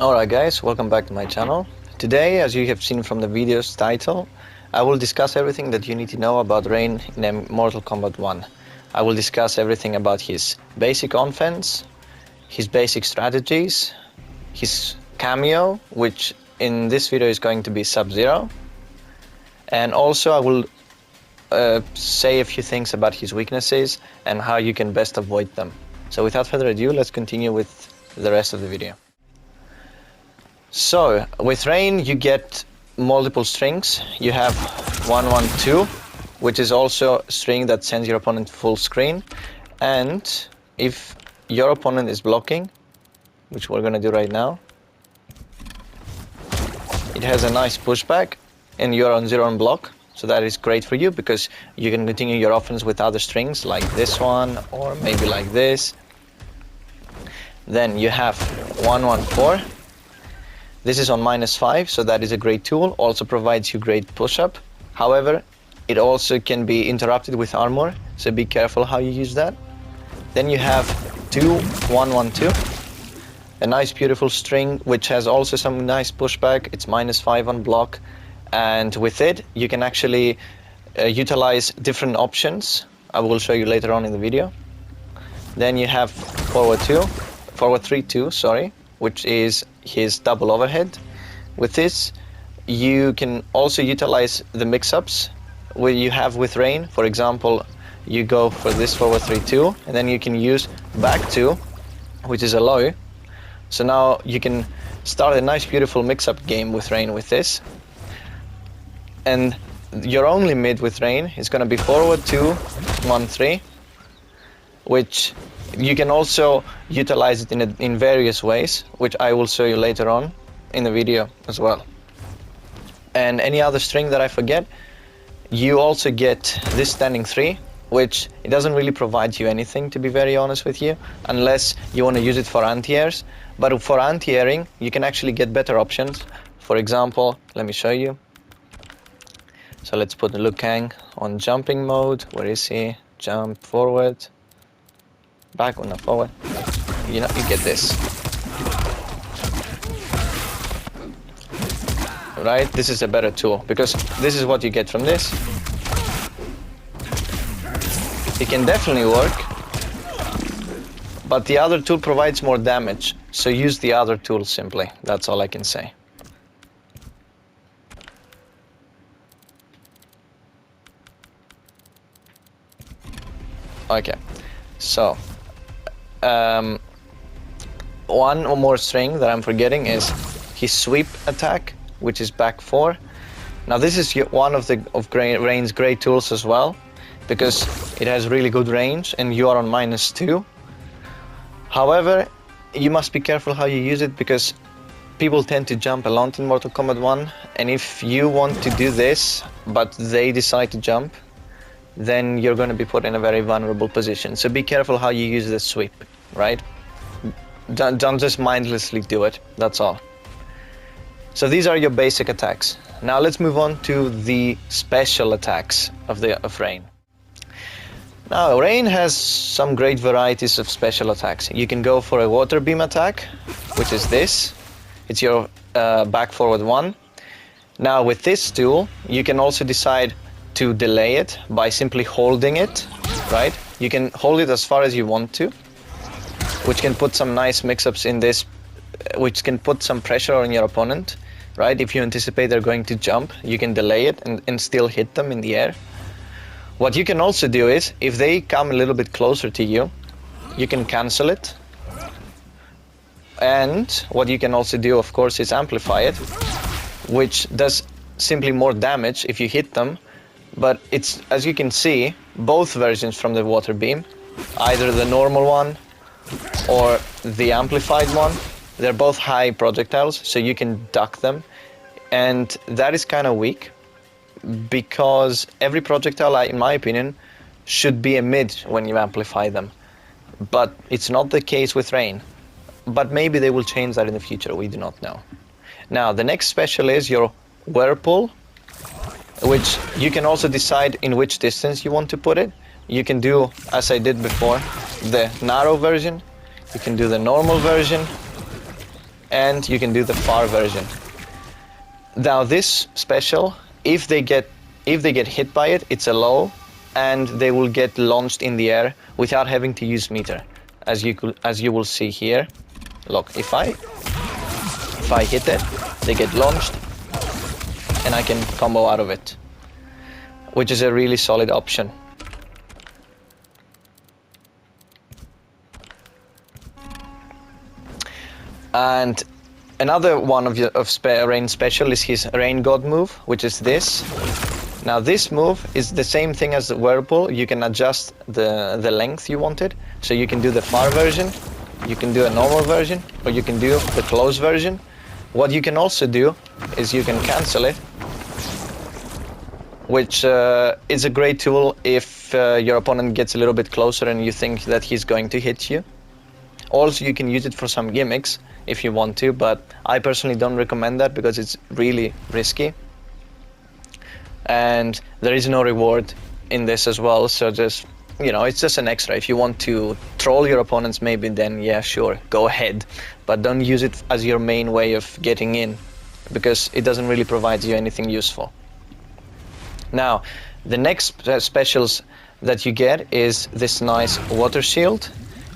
Alright guys, welcome back to my channel. Today, as you have seen from the video's title, I will discuss everything that you need to know about Rain in Mortal Kombat 1. I will discuss everything about his basic offense, his basic strategies, his cameo, which in this video is going to be Subzero, and also I will say a few things about his weaknesses and how you can best avoid them. So without further ado, let's continue with the rest of the video. So with Rain you get multiple strings. You have 1-1-2, which is also a string that sends your opponent full screen, and if your opponent is blocking, which we're gonna do right now, it has a nice pushback and you're on 0 on block. So that is great for you because you can continue your offense with other strings like this one or maybe like this. Then you have 1-1-4. This is on -5, so that is a great tool. Also provides you great push-up. However, it also can be interrupted with armor, so be careful how you use that. Then you have 2-1-1-2. A nice beautiful string which has also some nice pushback. It's -5 on block, and with it you can actually utilize different options. I will show you later on in the video. Then you have forward 3-2, sorry, which is his double overhead. With this you can also utilize the mix-ups where you have with Rain. For example, you go for this forward 3-2 and then you can use back 2, which is a low. So now you can start a nice beautiful mix-up game with Rain with this. And your only mid with Rain is going to be forward 2-1-3, which you can also utilize it in various ways, which I will show you later on in the video as well. And any other string that I forget, you also get this standing 3, which it doesn't really provide you anything, to be very honest with you, unless you want to use it for anti-airs. But for anti-airing, you can actually get better options. For example, let me show you. So let's put Liu Kang on jumping mode. Where is he? Jump forward. Back or not forward. You know, you get this. Right? This is a better tool because this is what you get from this. It can definitely work, but the other tool provides more damage. So use the other tool simply. That's all I can say. Okay, so one or more string that I'm forgetting is his sweep attack, which is back 4. Now this is one of Rain's great tools as well, because it has really good range and you are on -2. However, you must be careful how you use it because people tend to jump a lot in Mortal Kombat 1, and if you want to do this but they decide to jump, then you're going to be put in a very vulnerable position. So be careful how you use the sweep, right? Don't just mindlessly do it, that's all. So these are your basic attacks. Now let's move on to the special attacks of Rain. Now Rain has some great varieties of special attacks. You can go for a water beam attack, which is this. It's your back forward 1. Now with this tool, you can also decide to delay it by simply holding it, right? You can hold it as far as you want to, which can put some nice mix-ups in this, which can put some pressure on your opponent, right? If you anticipate they're going to jump, you can delay it and still hit them in the air. What you can also do is, if they come a little bit closer to you, you can cancel it. And what you can also do, of course, is amplify it, which does simply more damage if you hit them. But it's, as you can see, both versions from the water beam, either the normal one or the amplified one, they're both high projectiles, so you can duck them. And that is kind of weak, because every projectile, in my opinion, should be a mid when you amplify them. But it's not the case with Rain. But maybe they will change that in the future, we do not know. Now, the next special is your Whirlpool, which you can also decide in which distance you want to put it. You can do, as I did before, the narrow version. You can do the normal version. and you can do the far version. Now this special, if they get hit by it, it's a low, and they will get launched in the air without having to use meter, as you will see here. Look, if I hit it, they get launched, and I can combo out of it, which is a really solid option. And another one of Rain special is his Rain God move, which is this. Now this move is the same thing as the Whirlpool. You can adjust the length you wanted. So you can do the far version, you can do a normal version, or you can do the close version. What you can also do is you can cancel it, which is a great tool if your opponent gets a little bit closer and you think that he's going to hit you. Also, you can use it for some gimmicks if you want to, but I personally don't recommend that because it's really risky. And there is no reward in this as well, so just, you know, it's just an extra. If you want to troll your opponents, maybe then, yeah, sure, go ahead. But don't use it as your main way of getting in, because it doesn't really provide you anything useful. Now, the next specials that you get is this nice water shield.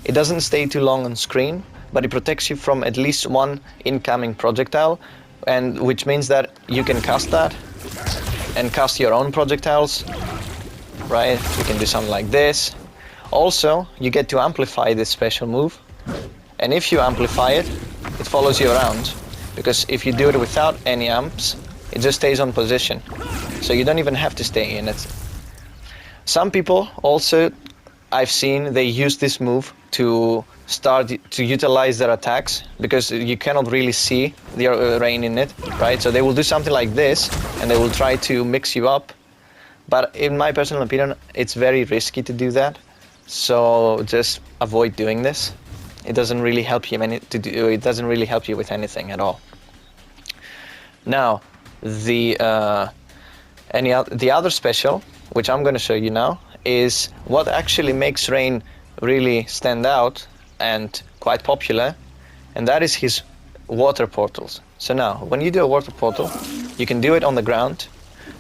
It doesn't stay too long on screen, but it protects you from at least one incoming projectile, and which means that you can cast that and cast your own projectiles, right? You can do something like this. Also, you get to amplify this special move, and if you amplify it, it follows you around, because if you do it without any amps, it just stays on position, so you don't even have to stay in it. Some people also, I've seen, they use this move to start to utilize their attacks, because you cannot really see the rain in it, right? So they will do something like this and they will try to mix you up, but in my personal opinion, it's very risky to do that, so just avoid doing this. It doesn't really help you it doesn't really help you with anything at all. Now, the other special, which I'm going to show you now, is what actually makes Rain really stand out and quite popular, and that is his water portals. So now, when you do a water portal, you can do it on the ground,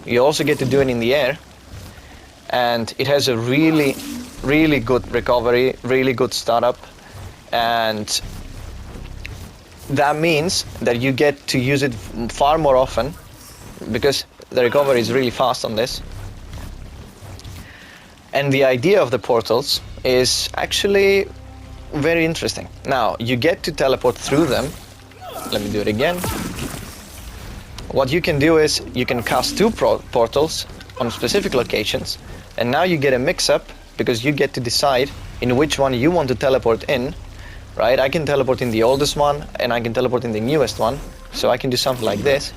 you also get to do it in the air, and it has a really, really good recovery, really good startup, and that means that you get to use it far more often, because the recovery is really fast on this. And the idea of the portals is actually very interesting. Now, you get to teleport through them. Let me do it again. What you can do is you can cast two portals on specific locations, and now you get a mix-up, because you get to decide in which one you want to teleport in, right? I can teleport in the oldest one, and I can teleport in the newest one, so I can do something like this.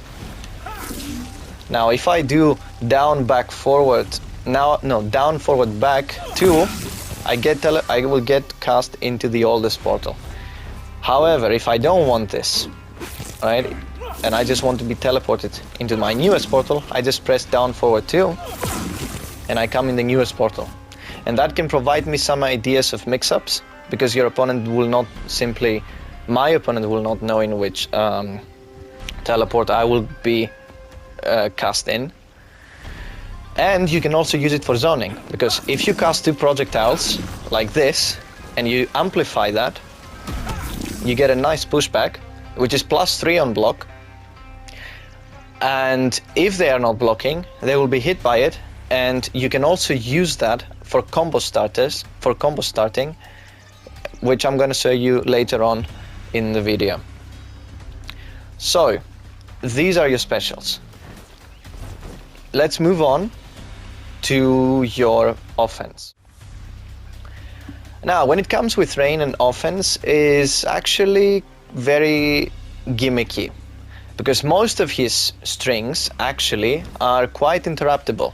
Now, if I do down, back, forward, down, forward, back, 2, I will get cast into the oldest portal. However, if I don't want this, right, and I just want to be teleported into my newest portal, I just press down, forward, 2, and I come in the newest portal. And that can provide me some ideas of mix-ups, because your opponent will not simply, my opponent will not know in which teleport I will be cast in. And you can also use it for zoning, because if you cast two projectiles like this and you amplify that, you get a nice pushback, which is +3 on block. And if they are not blocking, they will be hit by it, and you can also use that for combo starting, which I'm going to show you later on in the video. So, these are your specials. Let's move on to your offense. Now, when it comes with Rain, and offense is actually very gimmicky, because most of his strings actually are quite interruptible.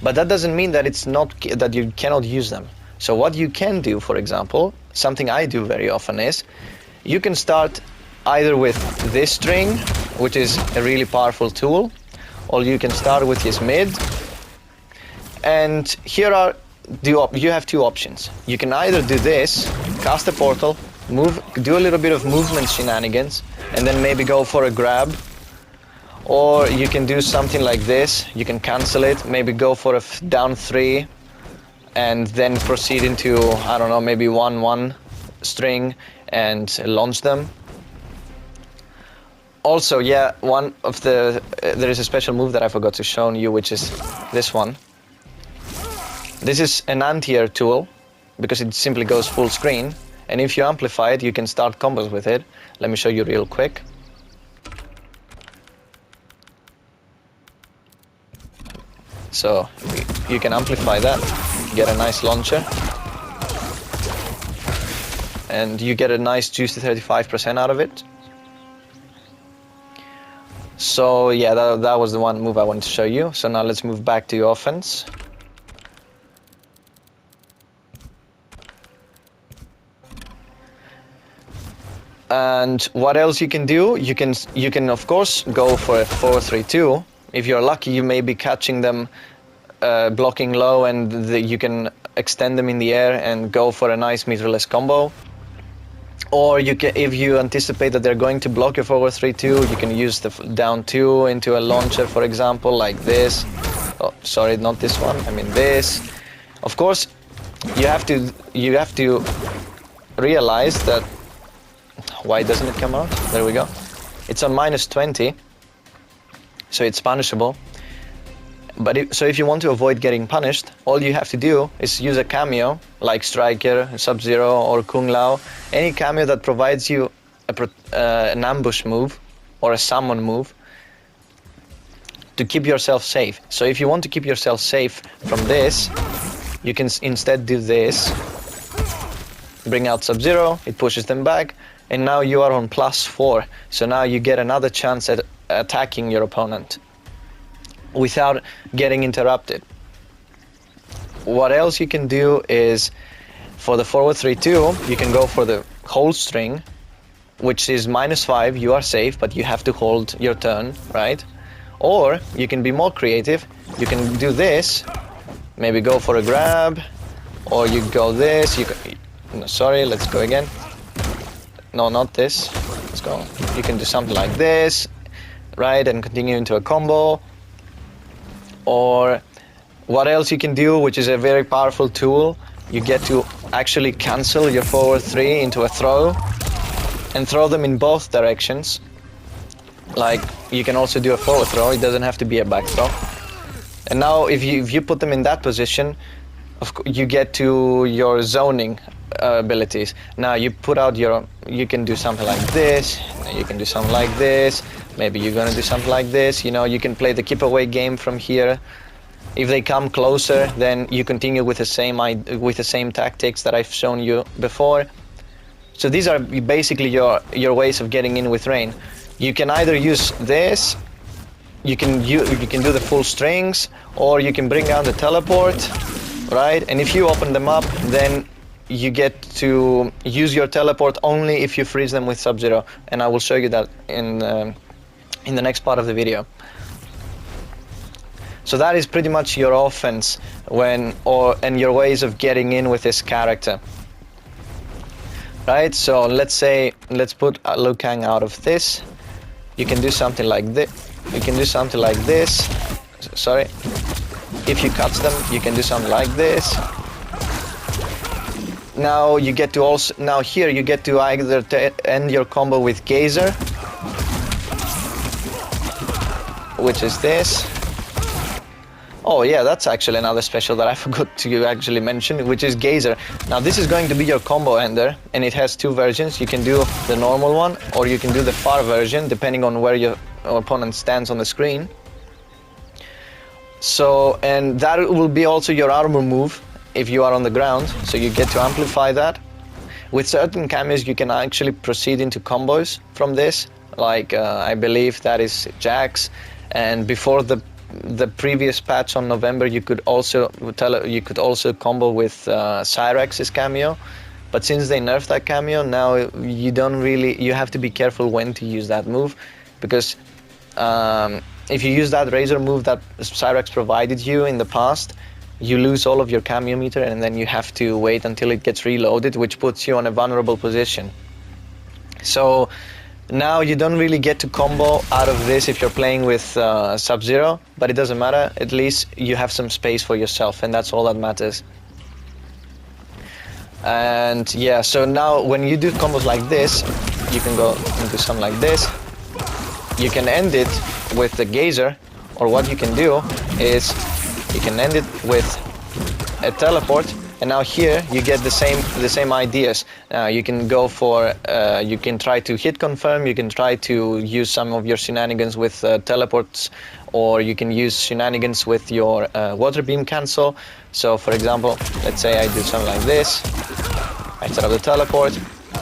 But that doesn't mean that that you cannot use them. So what you can do, for example, something I do very often is, you can start either with this string, which is a really powerful tool, or you can start with his mid. And here you have two options. You can either do this, cast a portal, do a little bit of movement shenanigans, and then maybe go for a grab. Or you can do something like this, you can cancel it, maybe go for a down 3, and then proceed into, I don't know, maybe 1-1 string and launch them. Also, yeah, there is a special move that I forgot to show you, which is this one. This is an anti-air tool, because it simply goes full screen, and if you amplify it, you can start combos with it. Let me show you real quick. So you can amplify that, get a nice launcher, and you get a nice juicy 35% out of it. So yeah, that was the one move I wanted to show you. So now let's move back to your offense. And what else you can do? You can of course go for a 4-3-2. If you're lucky, you may be catching them blocking low, and you can extend them in the air and go for a nice meterless combo. Or you can, if you anticipate that they're going to block your 4-3-2, you can use the down 2 into a launcher, for example, like this. Oh, sorry, not this one. I mean this. Of course, you have to realize that. Why doesn't it come out? There we go. It's on -20. So it's punishable. But so if you want to avoid getting punished, all you have to do is use a cameo, like Striker, Subzero, or Kung Lao. Any cameo that provides you an ambush move or a summon move to keep yourself safe. So if you want to keep yourself safe from this, you can instead do this. Bring out Subzero, it pushes them back, and now you are on +4. So now you get another chance at attacking your opponent without getting interrupted. What else you can do is, for the 4-3-2, you can go for the hold string, which is -5, you are safe, but you have to hold your turn, right? Or you can be more creative, you can do this, maybe go for a grab, or you go this, no, sorry, let's go again. No, not this, let's go. You can do something like this, right, and continue into a combo. Or what else you can do, which is a very powerful tool, you get to actually cancel your 4-3 into a throw and throw them in both directions. Like, you can also do a forward throw, it doesn't have to be a back throw. And now if you put them in that position, you get to your zoning abilities. Now you put out you can do something like this, you can do something like this, maybe you're gonna do something like this, you know, you can play the keep away game from here. If they come closer, then you continue with the same tactics that I've shown you before. So these are basically your ways of getting in with rain. You can either use this, you can do the full strings, or you can bring out the teleport, right? And if you open them up, then you get to use your teleport only if you freeze them with Subzero, and I will show you that in the next part of the video. So that is pretty much your offense and your ways of getting in with this character. Right, so let's put Liu Kang out of this. You can do something like this. You can do something like this. Sorry. If you catch them, you can do something like this. Now you get to here you get to either end your combo with Gazer, which is this. Oh yeah, that's actually another special that I forgot to actually mention, which is Gazer. Now this is going to be your combo ender, and it has two versions. You can do the normal one, or you can do the far version, depending on where your opponent stands on the screen. So, and that will be also your armor move if you are on the ground, so you get to amplify that. With certain cameos you can actually proceed into combos from this, like I believe that is Jax, and before the previous patch on November you could also combo with Cyrex's cameo, but since they nerfed that cameo, now you have to be careful when to use that move, because if you use that razor move that Cyrex provided you in the past, you lose all of your cameo meter, and then you have to wait until it gets reloaded, which puts you on a vulnerable position. So now you don't really get to combo out of this if you're playing with Subzero, but it doesn't matter. At least you have some space for yourself, and that's all that matters. And yeah, so now when you do combos like this, you can go into something like this. You can end it with the geyser, or what you can do is you can end it with a teleport. And now here you get the same ideas. You can go for, you can try to hit confirm, you can try to use some of your shenanigans with teleports, or you can use shenanigans with your water beam cancel. So for example, let's say I do something like this, I set up the teleport.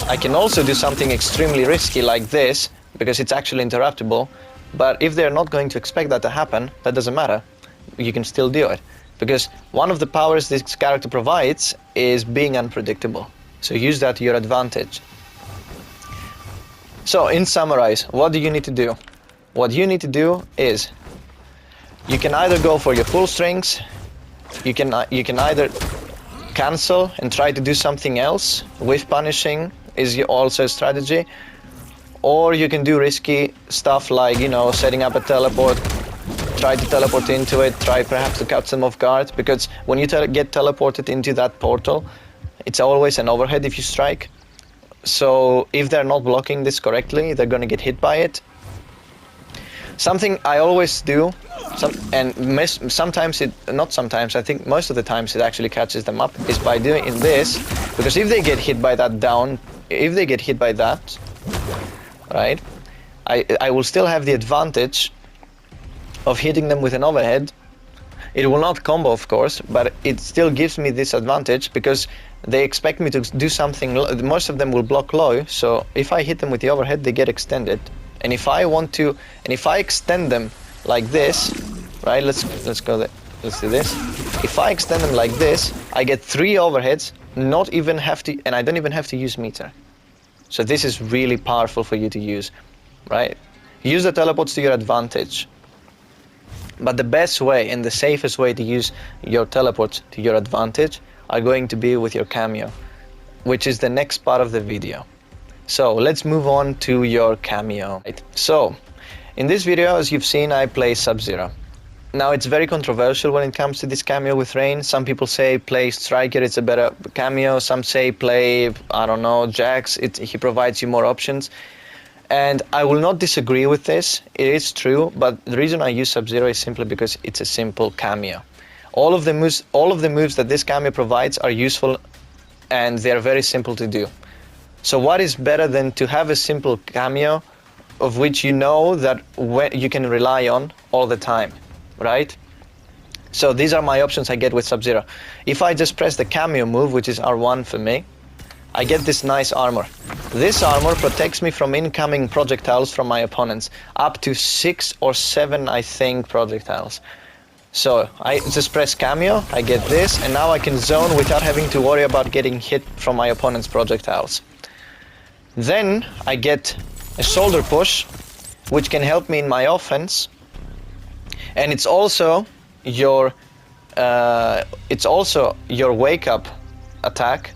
I can also do something extremely risky like this, because it's actually interruptible, but if they're not going to expect that to happen, that doesn't matter, you can still do it. Because one of the powers this character provides is being unpredictable. So use that to your advantage. So in summarize, what do you need to do? What you need to do is, you can either go for your full strings, you can either cancel and try to do something else with punishing is also a strategy, or you can do risky stuff like, you know, setting up a teleport, try to teleport into it, try perhaps to catch them off guard, because when you get teleported into that portal, it's always an overhead if you strike. So if they're not blocking this correctly, they're going to get hit by it. Something I always do, sometimes not sometimes, I think most of the times it actually catches them up, is by doing this, because if they get hit by that right, I will still have the advantage of hitting them with an overhead. It will not combo, of course, but it still gives me this advantage because they expect me to do something. Most of them will block low, so if I hit them with the overhead, they get extended. And if I want to, and if I extend them like this, right? Let's do this. If I extend them like this, I get 3 overheads, and I don't even have to use meter. So this is really powerful for you to use, right? Use the teleports to your advantage. But the best way and the safest way to use your teleports to your advantage are going to be with your cameo, which is the next part of the video. So let's move on to your cameo. So in this video, as you've seen, I play Subzero. Now it's very controversial when it comes to this cameo with Rain. Some people say play Striker, it's a better cameo. Some say play, I don't know, Jax, he provides you more options. And I will not disagree with this, it is true, but the reason I use Subzero is simply because it's a simple cameo. All of the moves that this cameo provides are useful, and they're very simple to do. So what is better than to have a simple cameo of which you know that you can rely on all the time, right? So these are my options I get with Subzero. If I just press the cameo move, which is R1 for me, I get this nice armor. This armor protects me from incoming projectiles from my opponents, up to 6 or 7, I think, projectiles. So I just press cameo, I get this, and now I can zone without having to worry about getting hit from my opponent's projectiles. Then I get a shoulder push, which can help me in my offense, and it's also your wake up attack,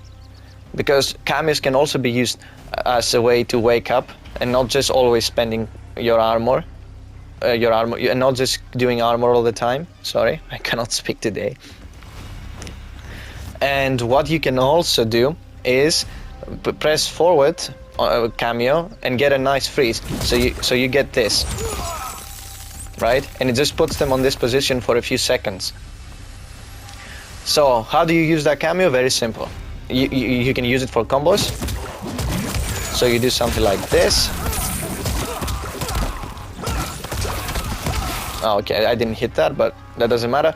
because cameos can also be used as a way to wake up and not just always spending your armor, and not just doing armor all the time. Sorry, I cannot speak today. And what you can also do is press forward cameo and get a nice freeze. So you get this, right? And it just puts them on this position for a few seconds. So how do you use that cameo? Very simple. You can use it for combos. So you do something like this. Oh, okay, I didn't hit that, but that doesn't matter.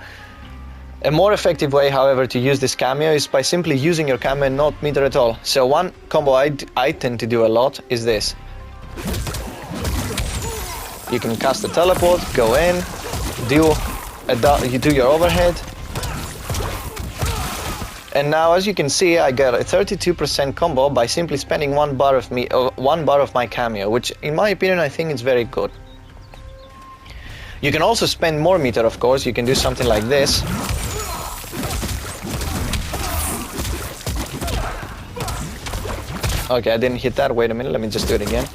A more effective way, however, to use this cameo is by simply using your cameo and not meter at all. So one combo I tend to do a lot is this. You can cast a teleport, go in, you do your overhead. And now, as you can see, I got a 32% combo by simply spending 1 bar of my cameo, which in my opinion I think is very good. You can also spend more meter, of course. You can do something like this. Okay, I didn't hit that. Wait a minute, let me just do it again.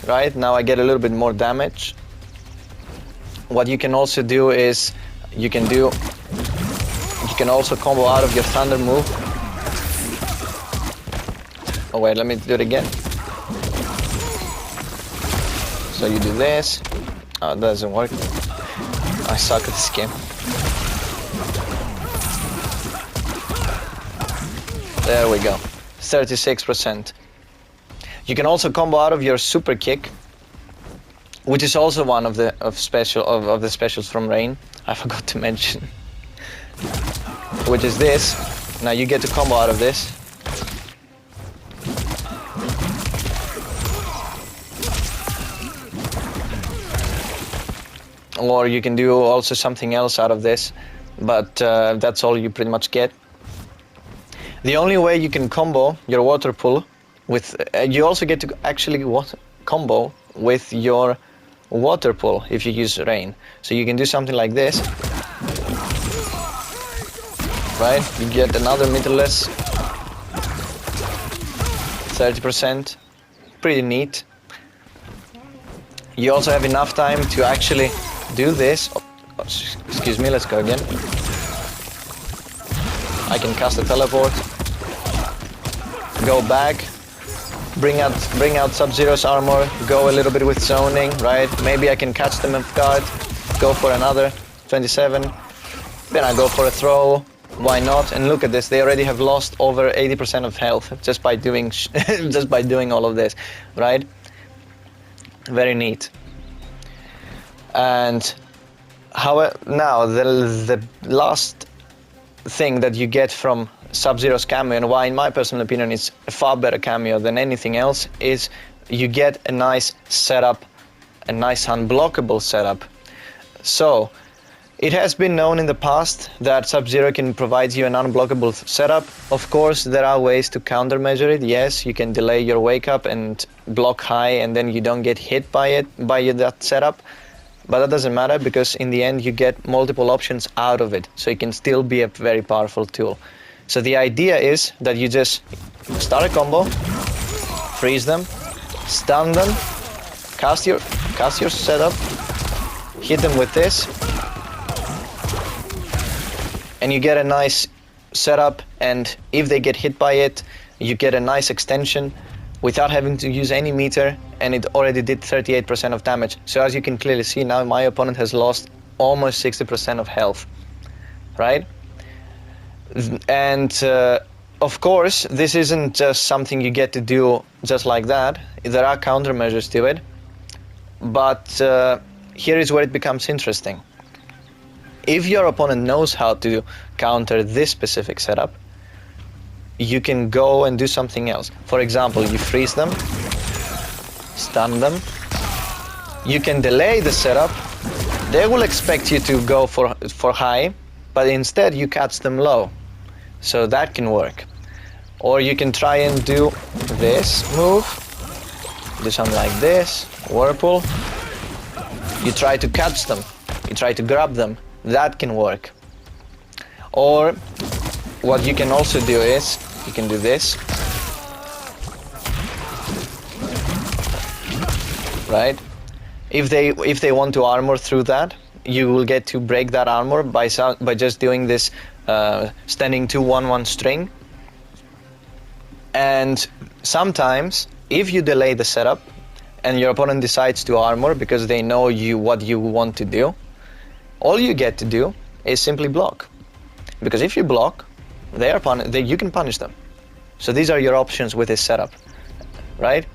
Right, now I get a little bit more damage. What you can also do is, you can also combo out of your thunder move. Oh wait, let me do it again. So you do this. Oh, it doesn't work. I suck at this game. There we go. 36%. You can also combo out of your super kick, which is also one of the specials from Rain. I forgot to mention. Which is this. Now you get to combo out of this. Or you can do also something else out of this, but that's all you pretty much get. The only way you can combo your water pull with, you also get to actually combo with your water pull if you use Rain. So you can do something like this, right? You get another meterless, 30%, pretty neat. You also have enough time to actually do this. Oh, excuse me, let's go again. I can cast a teleport, go back, bring out Subzero's armor, go a little bit with zoning, right? Maybe I can catch them off guard, go for another 27, then I go for a throw, why not? And look at this, they already have lost over 80% of health just by doing just by doing all of this, right? Very neat. And now the last thing that you get from Subzero's cameo, and why in my personal opinion it's a far better cameo than anything else, is you get a nice setup, a nice unblockable setup. So it has been known in the past that Subzero can provide you an unblockable setup. Of course there are ways to countermeasure it. Yes, you can delay your wake up and block high and then you don't get hit by that setup. But that doesn't matter, because in the end you get multiple options out of it, so it can still be a very powerful tool. So the idea is that you just start a combo, freeze them, stun them, cast your setup, hit them with this, and you get a nice setup, and if they get hit by it, you get a nice extension without having to use any meter, and it already did 38% of damage. So as you can clearly see now, my opponent has lost almost 60% of health, right? And of course, this isn't just something you get to do just like that. There are countermeasures to it, but here is where it becomes interesting. If your opponent knows how to counter this specific setup, you can go and do something else. For example, you freeze them, stun them, you can delay the setup. They will expect you to go for high, but instead you catch them low. So that can work. Or you can try and do this move, do something like this, whirlpool. You try to catch them, you try to grab them, that can work. Or what you can also do is, you can do this, right? If they want to armor through that, you will get to break that armor by just doing this standing 2-1-1 string. And sometimes, if you delay the setup and your opponent decides to armor because they know what you want to do, all you get to do is simply block. Because if you block, you can punish them. So these are your options with this setup, right?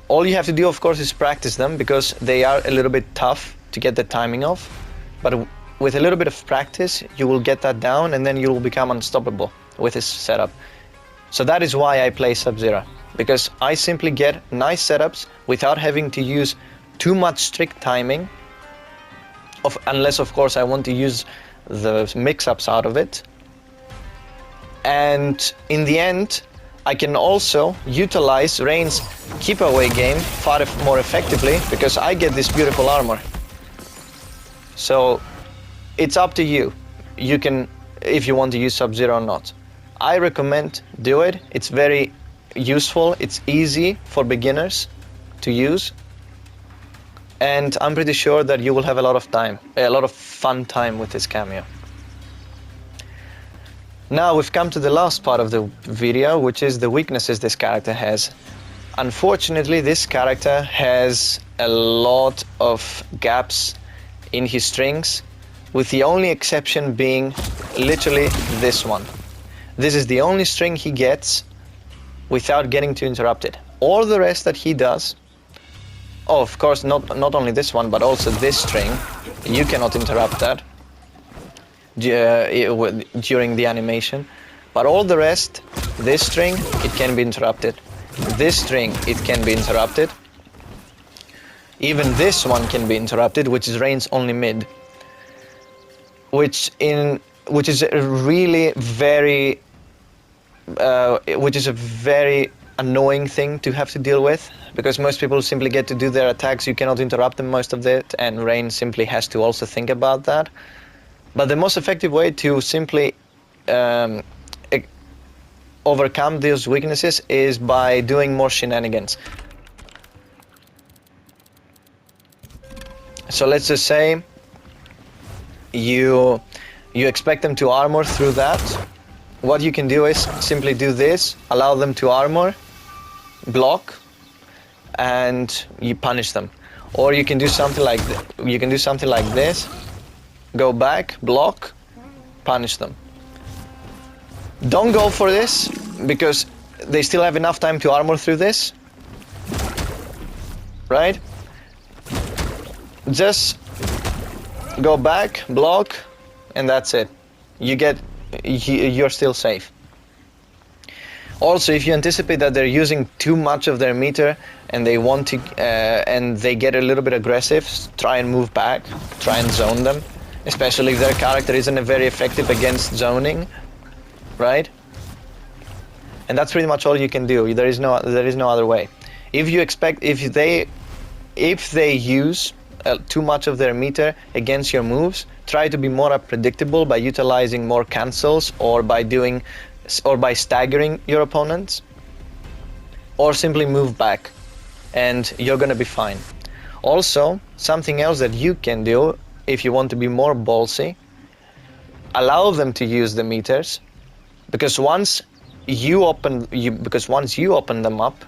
All you have to do, of course, is practice them, because they are a little bit tough to get the timing of. But with a little bit of practice, you will get that down, and then you will become unstoppable with this setup. So that is why I play Subzero, because I simply get nice setups without having to use too much strict timing, unless, of course, I want to use the mix-ups out of it. And in the end, I can also utilize Rain's keep away game far more effectively, because I get this beautiful armor. So it's up to you. You can, if you want to use Subzero or not. I recommend do it. It's very useful. It's easy for beginners to use. And I'm pretty sure that you will have a lot of fun time with this cameo. Now we've come to the last part of the video, which is the weaknesses this character has. Unfortunately, this character has a lot of gaps in his strings, with the only exception being literally this one. This is the only string he gets without getting too interrupted. All the rest that he does, oh, of course, not only this one, but also this string, you cannot interrupt that during the animation. But all the rest, this string, it can be interrupted. This string, it can be interrupted. Even this one can be interrupted, which is Rain's only mid. Which is a really very annoying thing to have to deal with, because most people simply get to do their attacks, you cannot interrupt them most of it, and Rain simply has to also think about that. But the most effective way to simply overcome these weaknesses is by doing more shenanigans. So let's just say you expect them to armor through that. What you can do is simply do this, allow them to armor, block, and you punish them. Or you can do something like this, go back, block, punish them. Don't go for this, because they still have enough time to armor through this, right? Just go back, block, and that's it. You're still safe. Also, if you anticipate that they're using too much of their meter and they want to, and they get a little bit aggressive, try and move back, try and zone them, especially if their character isn't very effective against zoning, right? And that's pretty much all you can do. There is no other way. If they use too much of their meter against your moves, try to be more predictable by utilizing more cancels, or by staggering your opponents, or simply move back, and you're gonna be fine. Also, something else that you can do if you want to be more ballsy, allow them to use the meters, because once you open them up,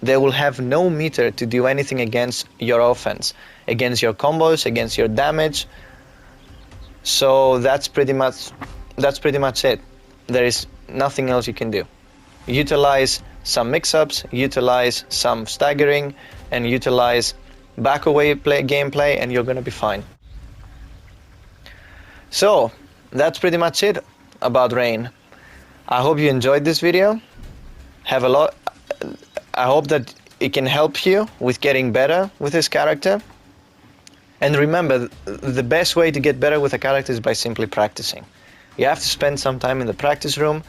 they will have no meter to do anything against your offense, against your combos, against your damage. So that's pretty much it. There is nothing else you can do. Utilize some mix-ups, utilize some staggering, and utilize back-away gameplay, and you're gonna be fine. So that's pretty much it about Rain. I hope you enjoyed this video. I hope that it can help you with getting better with this character. And remember, the best way to get better with a character is by simply practicing. You have to spend some time in the practice room,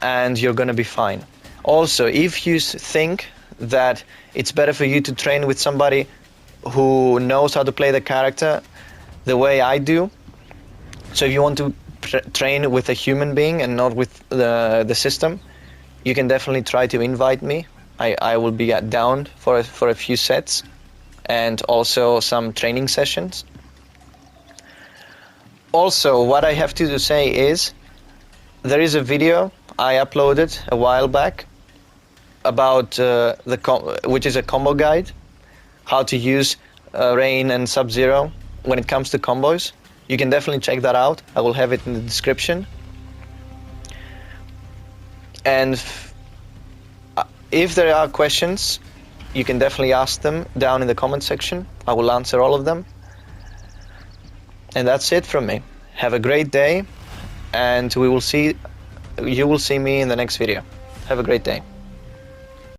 and you're gonna be fine. Also, if you think that it's better for you to train with somebody who knows how to play the character the way I do, so if you want to train with a human being and not with the system, you can definitely try to invite me. I will be down for a few sets, and also some training sessions. Also, what I have to say is, there is a video I uploaded a while back about which is a combo guide, how to use Rain and Subzero when it comes to combos. You can definitely check that out. I will have it in the description. And if there are questions, you can definitely ask them down in the comment section. I will answer all of them. And that's it from me. Have a great day, and you will see me in the next video. Have a great day.